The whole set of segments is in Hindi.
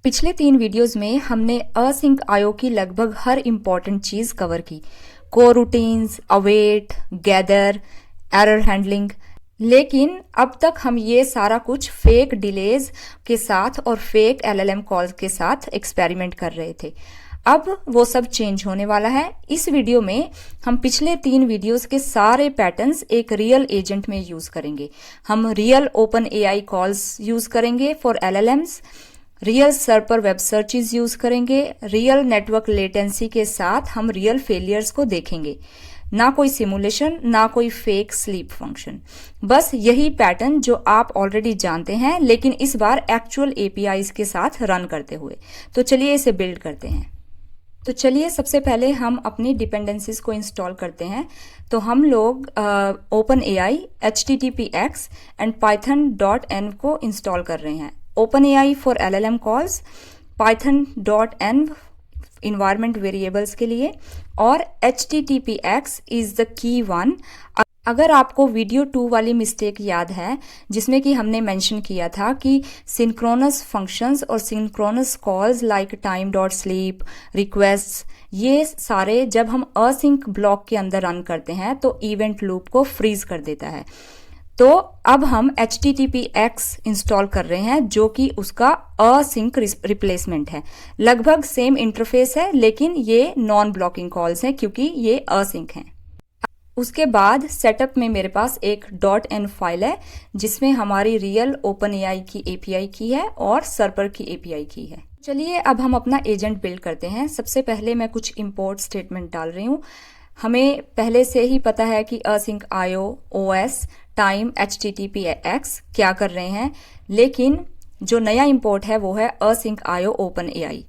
पिछले 3 वीडियोस में हमने असिंक आईओ की लगभग हर इम्पॉर्टेंट चीज कवर की। Core routines, await, gather, error handling. लेकिन अब तक हम ये सारा कुछ फेक डिलेज के साथ और फेक एलएलएम कॉल्स के साथ एक्सपेरिमेंट कर रहे थे। अब वो सब चेंज होने वाला है। इस वीडियो में हम पिछले 3 वीडियोस के सारे पैटर्न्स एक रियल एजेंट में यूज करेंगे। हम real OpenAI calls use करेंगे for LLMs, real Serper web searches use करेंगे, रियल नेटवर्क लेटेंसी के साथ हम रियल फेलियर्स को देखेंगे। ना कोई सिमुलेशन, ना कोई फेक स्लीप फंक्शन, बस यही पैटर्न जो आप ऑलरेडी जानते हैं, लेकिन इस बार एक्चुअल एपीआईज के साथ रन करते हुए। तो चलिए इसे बिल्ड करते हैं। तो चलिए सबसे पहले हम अपनी डिपेंडेंसीज को इंस्टॉल करते हैं। तो हम लोग open AI, HTTPX and python.env को इंस्टॉल कर रहे हैं। OpenAI for LLM calls, python.env environment variables के लिए, और HTTPX is the key one. अगर आपको वीडियो 2 वाली मिस्टेक याद है, जिसमें कि हमने मेंशन किया था कि सिंक्रोनस फंक्शंस और synchronous calls like time dot sleep, requests, ये सारे जब हम असिंक ब्लॉक के अंदर रन करते हैं तो इवेंट लूप को फ्रीज कर देता है। तो अब हम HTTPX इंस्टॉल कर रहे हैं, जो कि उसका असिंक रिप्लेसमेंट है। लगभग सेम इंटरफेस है, लेकिन ये नॉन ब्लॉकिंग कॉल्स हैं क्योंकि ये असिंक हैं। उसके बाद सेटअप में मेरे पास एक .env फाइल है, जिसमें हमारी रियल ओपन एआई की एपीआई की है और सर्पर की एपीआई की है। चलिए अब हम अपना एजेंट बिल्ड करते हैं। सबसे पहले मैं कुछ इंपोर्ट स्टेटमेंट डाल रही हूँ। हमें पहले से ही पता है कि async IO, OS, time, HTTPX क्या कर रहे हैं, लेकिन जो नया इंपोर्ट है वो है असिंक आईओ ओपन एआई।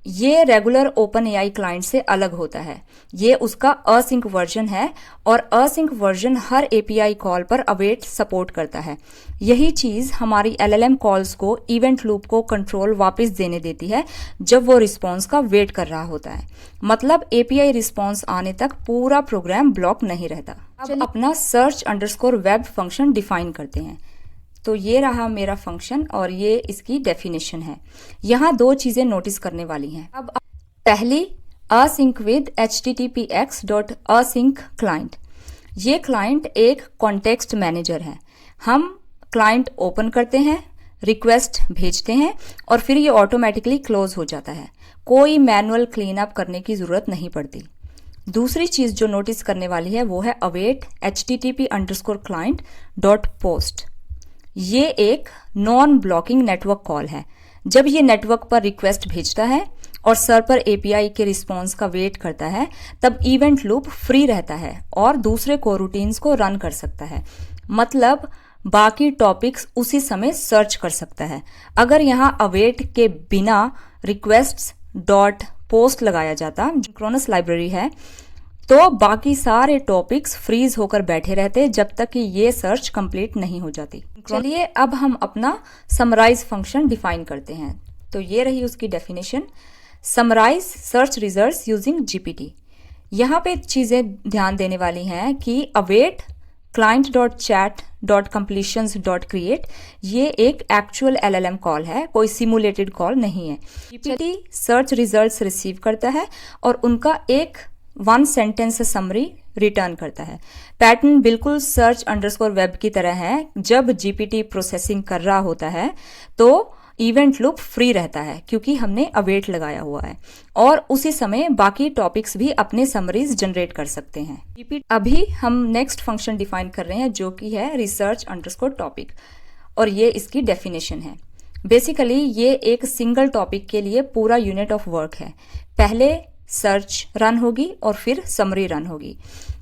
ये रेगुलर ओपन एआई क्लाइंट से अलग होता है। ये उसका असिंक वर्जन है और असिंक वर्जन हर एपीआई कॉल पर अवेट सपोर्ट करता है। यही चीज हमारी एलएलएम कॉल्स को इवेंट लूप को कंट्रोल वापस देने देती है जब वो रिस्पॉन्स का वेट कर रहा होता है। मतलब एपीआई रिस्पॉन्स आने तक पूरा प्रोग्राम ब्लॉक नहीं रहता। अब अपना search underscore web function define करते हैं। तो ये रहा मेरा फंक्शन और ये इसकी डेफिनेशन है। यहाँ 2 चीजें नोटिस करने वाली हैं। अब पहली, async with httpx.async client। ये क्लाइंट एक कॉन्टेक्स्ट मैनेजर है। हम क्लाइंट ओपन करते हैं, रिक्वेस्ट भेजते हैं और फिर ये ऑटोमेटिकली क्लोज हो जाता है। कोई मैनुअल क्लीन अप करने की जरूरत नहीं पड़ती। दूसरी चीज जो नोटिस करने वाली है वो है अवेट http_client.post। ये एक नॉन ब्लॉकिंग नेटवर्क कॉल है। जब ये नेटवर्क पर रिक्वेस्ट भेजता है और सर्वर एपीआई के रिस्पॉन्स का वेट करता है, तब इवेंट लूप फ्री रहता है और दूसरे कोर रूटीन्स को रन कर सकता है। मतलब बाकी टॉपिक्स उसी समय सर्च कर सकता है। अगर यहाँ अवेट के बिना रिक्वेस्ट्स डॉट पोस्ट लगाया जाता, सिंक्रोनस लाइब्रेरी है, तो बाकी सारे टॉपिक्स फ्रीज होकर बैठे रहते जब तक कि ये सर्च कंप्लीट नहीं हो जाती। चलिए अब हम अपना समराइज फंक्शन डिफाइन करते हैं। तो ये रही उसकी definition, summarise search results using GPT. यहाँ पे चीजें ध्यान देने वाली हैं कि अवेट client.chat.completions.create ये एक एक्चुअल एलएलएम कॉल है, कोई सिमुलेटेड कॉल नहीं है। जीपीटी सर्च रिजल्ट्स रिसीव करता है और उनका एक 1 सेंटेंस समरी रिटर्न करता है। पैटर्न बिल्कुल सर्च अंडरस्कोर वेब की तरह है। जब जीपीटी प्रोसेसिंग कर रहा होता है तो इवेंट लूप फ्री रहता है क्योंकि हमने अवेट लगाया हुआ है, और उसी समय बाकी टॉपिक्स भी अपने समरीज जनरेट कर सकते हैं। अभी हम नेक्स्ट फंक्शन डिफाइन कर रहे हैं जो कि है रिसर्च अंडरस्कोर टॉपिक, और ये इसकी डेफिनेशन है। बेसिकली ये एक सिंगल टॉपिक के लिए पूरा यूनिट ऑफ वर्क है। पहले सर्च रन होगी और फिर समरी रन होगी।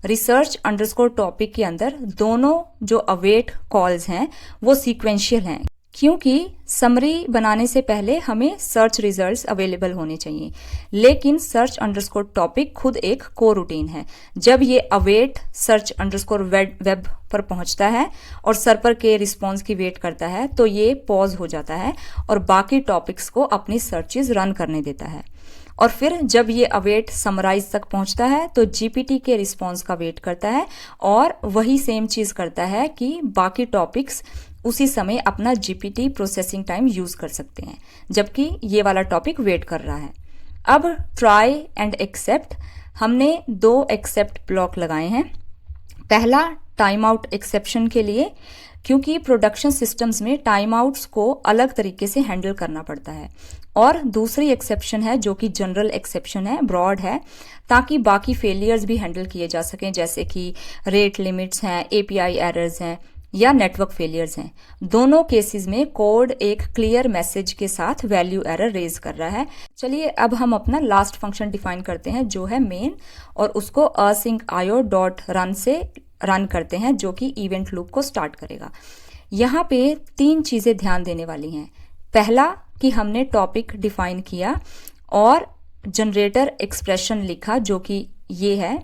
रिसर्च अंडरस्कोर टॉपिक के अंदर दोनों जो अवेट कॉल्स हैं वो सीक्वेंशियल हैं, क्योंकि समरी बनाने से पहले हमें सर्च रिजल्ट्स अवेलेबल होने चाहिए। लेकिन सर्च अंडरस्कोर टॉपिक खुद एक कोर रूटीन है। जब ये अवेट सर्च अंडरस्कोर वेब पर पहुंचता है और सर्वर के रिस्पॉन्स की वेट करता है, तो ये पॉज हो जाता है और बाकी टॉपिक्स को अपनी सर्चेज रन करने देता है। और फिर जब ये अवेट समराइज तक पहुंचता है तो जीपीटी के रिस्पॉन्स का वेट करता है और वही सेम चीज करता है कि बाकी टॉपिक्स उसी समय अपना जीपीटी प्रोसेसिंग टाइम यूज कर सकते हैं, जबकि ये वाला टॉपिक वेट कर रहा है। अब ट्राई एंड एक्सेप्ट, हमने 2 एक्सेप्ट ब्लॉक लगाए हैं। पहला टाइम आउट एक्सेप्शन के लिए, क्योंकि प्रोडक्शन सिस्टम्स में टाइम आउट्स को अलग तरीके से हैंडल करना पड़ता है। और दूसरी एक्सेप्शन है जो कि जनरल एक्सेप्शन है, ब्रॉड है, ताकि बाकी फेलियर्स भी हैंडल किए जा सकें, जैसे कि रेट लिमिट्स हैं, एपीआई एरर्स हैं या नेटवर्क फेलियर्स हैं। दोनों केसेस में कोड एक क्लियर मैसेज के साथ वैल्यू एरर रेज कर रहा है। चलिए अब हम अपना लास्ट फंक्शन डिफाइन करते हैं जो है मेन, और उसको asyncio.run से रन करते हैं, जो कि इवेंट लूप को स्टार्ट करेगा। यहाँ पे 3 चीजें ध्यान देने वाली हैं। पहला कि हमने टॉपिक डिफाइन किया और जनरेटर एक्सप्रेशन लिखा जो कि ये है।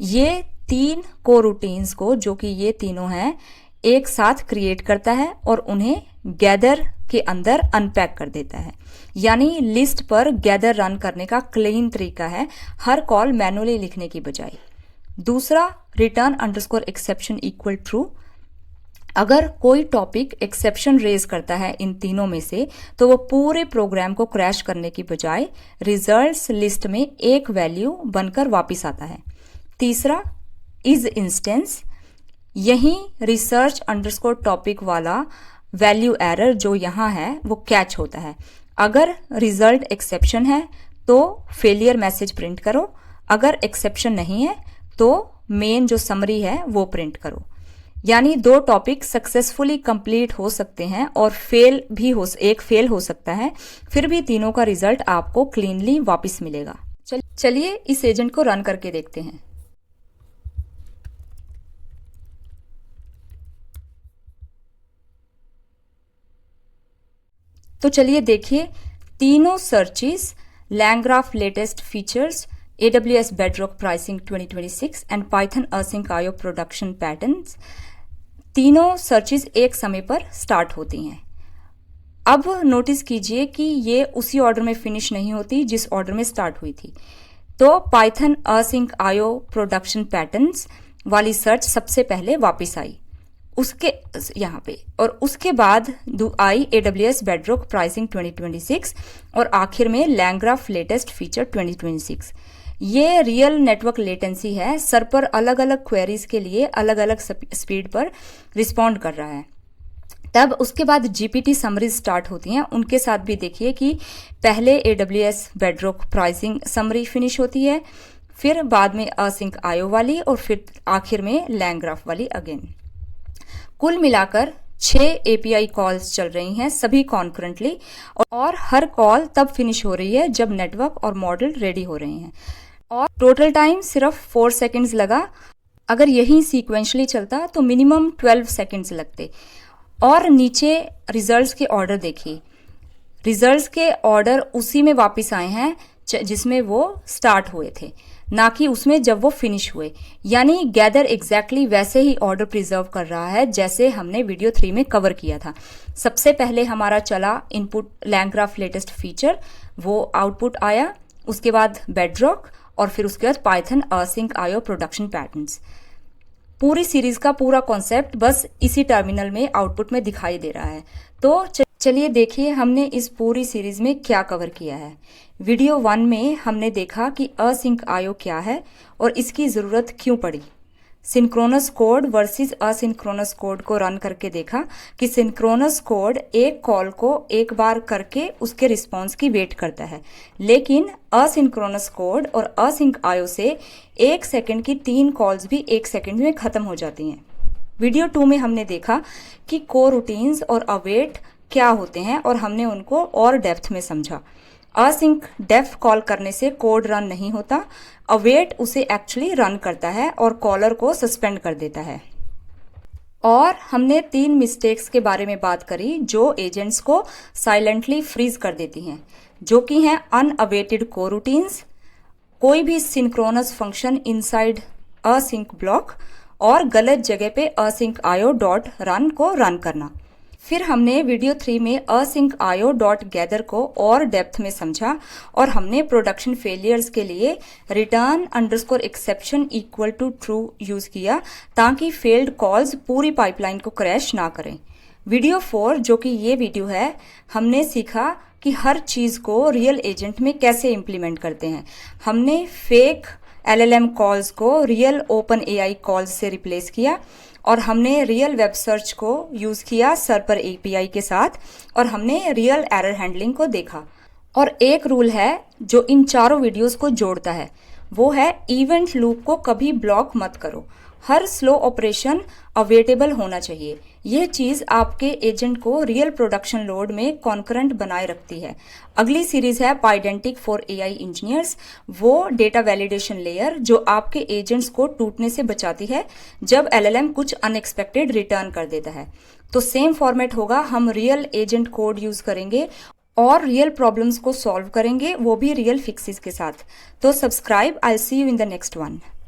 ये 3 को रूटीन्स को, जो कि ये तीनों हैं, एक साथ क्रिएट करता है और उन्हें गैदर के अंदर अनपैक कर देता है। यानी लिस्ट पर गैदर रन करने का क्लीन तरीका है, हर कॉल मैनुअली लिखने की बजाय। दूसरा, return underscore exception equal true. अगर कोई टॉपिक एक्सेप्शन रेज करता है इन तीनों में से, तो वो पूरे प्रोग्राम को क्रैश करने की बजाय रिजल्ट्स लिस्ट में एक वैल्यू बनकर वापस आता है। तीसरा, इज इंस्टेंस। यही रिसर्च अंडरस्कोर टॉपिक वाला वैल्यू एरर जो यहां है वो कैच होता है। अगर रिजल्ट एक्सेप्शन है तो फेलियर मैसेज प्रिंट करो, अगर एक्सेप्शन नहीं है तो मेन जो समरी है वो प्रिंट करो। यानी 2 टॉपिक सक्सेसफुली कंप्लीट हो सकते हैं और एक फेल हो सकता है, फिर भी तीनों का रिजल्ट आपको क्लीनली वापस मिलेगा। चलिए इस एजेंट को रन करके देखते हैं। तो चलिए देखिए, तीनों searches, LangGraph latest features, AWS Bedrock pricing 2026 and Python asyncio production patterns, तीनों सर्चेस एक समय पर स्टार्ट होती हैं। अब नोटिस कीजिए कि ये उसी ऑर्डर में फिनिश नहीं होती जिस ऑर्डर में स्टार्ट हुई थी। तो Python asyncio प्रोडक्शन पैटर्न्स वाली सर्च सबसे पहले वापस आई उसके यहाँ पे, और उसके बाद आई AWS Bedrock प्राइसिंग 2026 और आखिर में LangGraph लेटेस्ट फीचर 2026। ये रियल नेटवर्क लेटेंसी है, सर पर अलग अलग क्वेरीज के लिए अलग अलग स्पीड पर रिस्पॉन्ड कर रहा है। तब उसके बाद जीपीटी समरीज स्टार्ट होती हैं, उनके साथ भी देखिए कि पहले AWS Bedrock pricing summary finish होती है, फिर बाद में asyncio वाली और फिर आखिर में LangGraph वाली अगेन। कुल मिलाकर 6 API कॉल्स चल रही हैं, सभी कॉन्करेंटली, और हर कॉल तब फिनिश हो रही है जब नेटवर्क और मॉडल रेडी हो रहे हैं, और टोटल टाइम सिर्फ 4 सेकेंड्स लगा। अगर यही सीक्वेंशली चलता तो मिनिमम 12 सेकेंड्स लगते। और नीचे रिजल्ट्स के ऑर्डर देखिए, रिजल्ट्स के ऑर्डर उसी में वापस आए हैं जिसमें वो स्टार्ट हुए थे, ना कि उसमें जब वो फिनिश हुए। यानी गैदर एग्जैक्टली वैसे ही ऑर्डर प्रिजर्व कर रहा है जैसे हमने वीडियो 3 में कवर किया था। सबसे पहले हमारा चला इनपुट LangGraph लेटेस्ट फीचर, वो आउटपुट आया, उसके बाद बेडरॉक, और फिर उसके बाद Python asyncio प्रोडक्शन पैटर्न्स। पूरी सीरीज का पूरा कॉन्सेप्ट बस इसी टर्मिनल में आउटपुट में दिखाई दे रहा है। तो चलिए देखिए हमने इस पूरी सीरीज में क्या कवर किया है। वीडियो 1 में हमने देखा कि asyncio क्या है और इसकी जरूरत क्यों पड़ी। Synchronous code versus asynchronous code को रन करके देखा कि सिंक्रोनस कोड एक कॉल को एक बार करके उसके रिस्पॉन्स की वेट करता है, लेकिन असिंक्रोनस कोड और asyncio से 1 सेकंड की 3 कॉल्स भी 1 सेकंड में खत्म हो जाती हैं। वीडियो 2 में हमने देखा कि को रूटीन्स और अवेट क्या होते हैं और हमने उनको और डेप्थ में समझा। असिंक डेफ कॉल करने से कोड रन नहीं होता, अवेट उसे एक्चुअली रन करता है और कॉलर को सस्पेंड कर देता है। और हमने 3 मिस्टेक्स के बारे में बात करी जो एजेंट्स को साइलेंटली फ्रीज कर देती हैं, जो कि हैं अनअवेटेड को रूटीन्स, कोई भी synchronous function inside async block, और गलत जगह पे asyncio.run को रन करना। फिर हमने वीडियो 3 में asyncio.gather को और डेप्थ में समझा और हमने प्रोडक्शन फेलियर्स के लिए return underscore exception equal to true use किया ताकि फेल्ड कॉल्स पूरी पाइपलाइन को क्रैश ना करें। वीडियो 4 जो कि ये वीडियो है, हमने सीखा कि हर चीज को रियल एजेंट में कैसे इम्प्लीमेंट करते हैं। हमने फेक LLM कॉल्स को रियल ओपन AI कॉल्स से रिप्लेस किया और हमने रियल वेब सर्च को यूज किया सर्पर API के साथ और हमने रियल एरर हैंडलिंग को देखा। और एक रूल है जो इन चारों वीडियोस को जोड़ता है, वो है इवेंट लूप को कभी ब्लॉक मत करो। हर स्लो ऑपरेशन अवेटेबल होना चाहिए। यह चीज आपके एजेंट को रियल प्रोडक्शन लोड में कॉन्करेंट बनाए रखती है। अगली सीरीज है पाइडेंटिक फॉर AI इंजीनियर्स, वो डेटा वैलिडेशन लेयर जो आपके एजेंट्स को टूटने से बचाती है जब LLM कुछ अनएक्सपेक्टेड रिटर्न कर देता है। तो सेम फॉर्मेट होगा, हम रियल एजेंट कोड यूज करेंगे और रियल प्रॉब्लम्स को सॉल्व करेंगे, वो भी रियल फिक्सेस के साथ। तो subscribe, I see you in the next one.